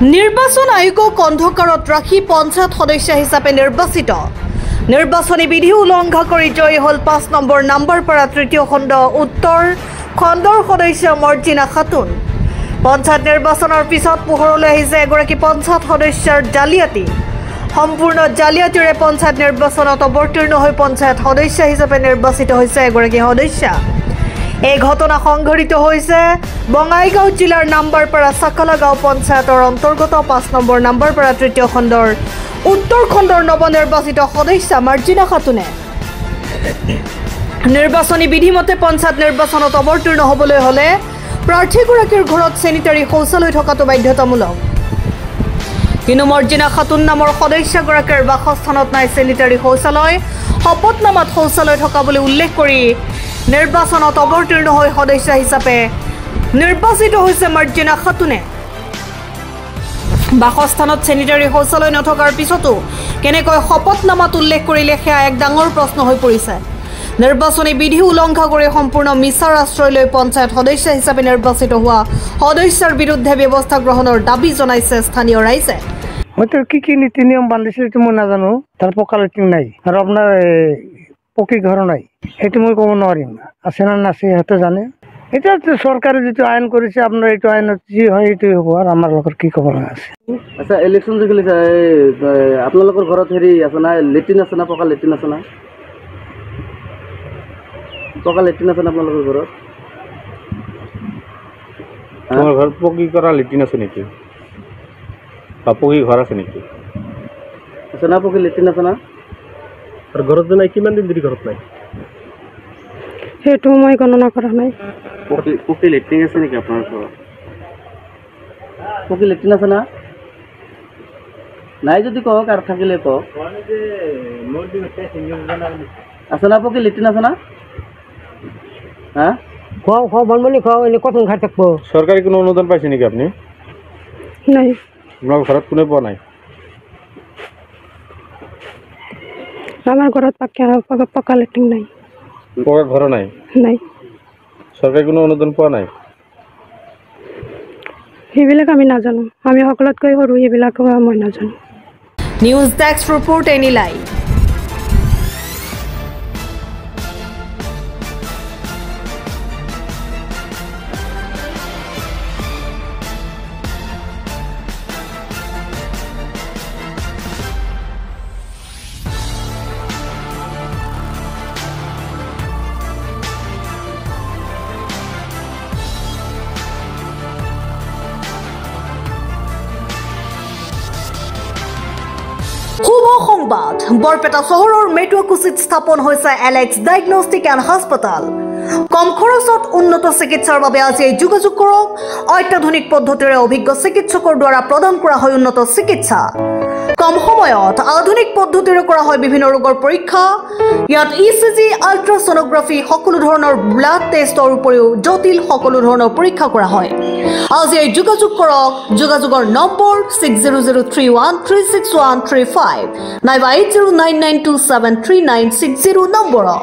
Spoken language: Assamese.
নিৰ্বাচন আয়োগক অন্ধকাৰত ৰাখি পঞ্চায়ত সদস্য হিচাপে নিৰ্বাচিত নিৰ্বাচনী বিধি উলংঘা কৰি জয়ী হল ৫ নম্বৰ পৰা তৃতীয় খণ্ড উত্তৰ খণ্ডৰ সদস্য মৰ্জিনা খাতুন পঞ্চায়ত নিৰ্বাচনৰ পিছত পোহৰলৈ আহিছে এগৰাকী পঞ্চায়ত সদস্যৰ জালিয়াতি সম্পূৰ্ণ জালিয়াতিৰে পঞ্চায়ত নিৰ্বাচনত অৱতীৰ্ণ হৈ পঞ্চায়ত সদস্য হিচাপে নিৰ্বাচিত হৈছে এগৰাকী সদস্য এই ঘটনা সংঘটিত হৈছে বঙাইগাঁও জিলাৰ নাম্বাৰপাৰা চাকালাগাঁও পঞ্চায়তৰ অন্তৰ্গত ৫ নম্বৰ পৰা তৃতীয় খণ্ডৰ উত্তৰ খণ্ডৰ নৱনিৰ্বাচিত সদস্য মৰ্জিনা খাতুনে নিৰ্বাচনী বিধিমতে পঞ্চায়ত নিৰ্বাচনত অৱতীৰ্ণ হ'বলৈ হ'লে প্ৰাৰ্থীগৰাকীৰ ঘৰত চেনিটাৰী শৌচালয় থকাটো বাধ্যতামূলক কিন্তু মৰ্জিনা খাতুন নামৰ সদস্যগৰাকীৰ বাসস্থানত নাই চেনিটাৰী শৌচালয় শপতনামাত শৌচালয় থকা বুলি উল্লেখ কৰি নিৰ্বাচনত অৱতীৰ্ণ হৈ সদস্য হিচাপে নিৰ্বাচিত হৈছে মৰ্জিনা খাতুনে বাসস্থানত চেনিটাৰী শৌচালয় নথকাৰ পিছতো কেনেকৈ শপতনামাত উল্লেখ কৰিলে সেয়া এক ডাঙৰ প্ৰশ্ন হৈ পৰিছে নিৰ্বাচনী বিধি উলংঘা কৰি সম্পূৰ্ণ মিছাৰ আশ্ৰয় লৈ পঞ্চায়ত সদস্য হিচাপে নিৰ্বাচিত হোৱা সদস্যৰ বিৰুদ্ধে ব্যৱস্থা গ্ৰহণৰ দাবী জনাইছে স্থানীয় ৰাইজে হয়তো কি নীতি নিয়ম বান্ধিছে এইটো মই নাজানো তাৰ পকা লেট্ৰিন নাই আৰু আপোনাৰ পকী ঘৰ নাই সেইটো মই ক'ব নোৱাৰিম আছে না নাছে সিহঁতে জানে এটা চৰকাৰে যিটো আইন কৰিছে আপোনাৰ এইটো আইনত যি হয় এইটোৱে হ'ব আৰু আমাৰ লগত কি ক'ব লগা আছে আচ্ছা ইলেকশ্যন যে খেলিছে আপোনালোকৰ ঘৰত হেৰি আছে না লেট্ৰিন আছে না পকা লেট্ৰিন আছে না পকা লেট্ৰিন আছে না আপোনালোকৰ ঘৰত তোমাৰ ঘৰত পকী কৰা লেট্ৰিন আছে নেকি পকী ঘৰ আছে নেকি আছে না পকী লেট্ৰিন আছে না আৰু ঘৰত নাই কিমান দিন ধৰি ঘৰত নাই সেইটো মই গণনা কৰা নাই পকী লেট্ৰিন আছে নেকি আপোনাৰ ঘৰত পকী লেট্ৰিন আছে না নাই যদি কওক আৰু থাকিলে কওক আছে না পকী লেট্ৰিন আছে না হা খোৱা বানপানী খোৱা এনেই কখন খাই থাকব চৰকাৰী কোনো অনুদান পাইছে নেকি আপুনি নাই আপোনাৰ ঘৰত কোনে পোৱা নাই আমাৰ ঘৰত পকা লেট্ৰিন নাই পকা ঘৰ নাই নাই চৰকাৰী কোনো অনুদান পোৱা নাই সেইবিলাক আমি নাজানো আমি সকলোতকৈ সৰু সেইবিলাক মই নাজানো news desk report NE live শুভ সংবাদ বৰপেটা চহৰৰ মেটুৱাকুচিত স্থাপন হৈছে এলেক্স ডায়াগনষ্টিক এণ্ড হাস্পতাল কম খৰচত উন্নত চিকিৎসাৰ বাবে আজি যোগাযোগ কৰক অত্যাধুনিক পদ্ধতিৰে অভিজ্ঞ চিকিৎসকৰ দ্বাৰা প্ৰদান কৰা হয় উন্নত চিকিৎসা কম সময়ত আধুনিক পদ্ধতিৰে কৰা হয় বিভিন্ন ৰোগৰ পৰীক্ষা ইয়াত ইচিজি আল্ট্ৰাছনোগ্ৰাফি সকলো ধৰণৰ ব্লাড টেষ্টৰ উপৰিও জটিল সকলো ধৰণৰ পৰীক্ষা কৰা হয় আজি যোগাযোগ কৰক যোগাযোগৰ নম্বৰ 6003136135 নাইবা 8099273960 নম্বৰত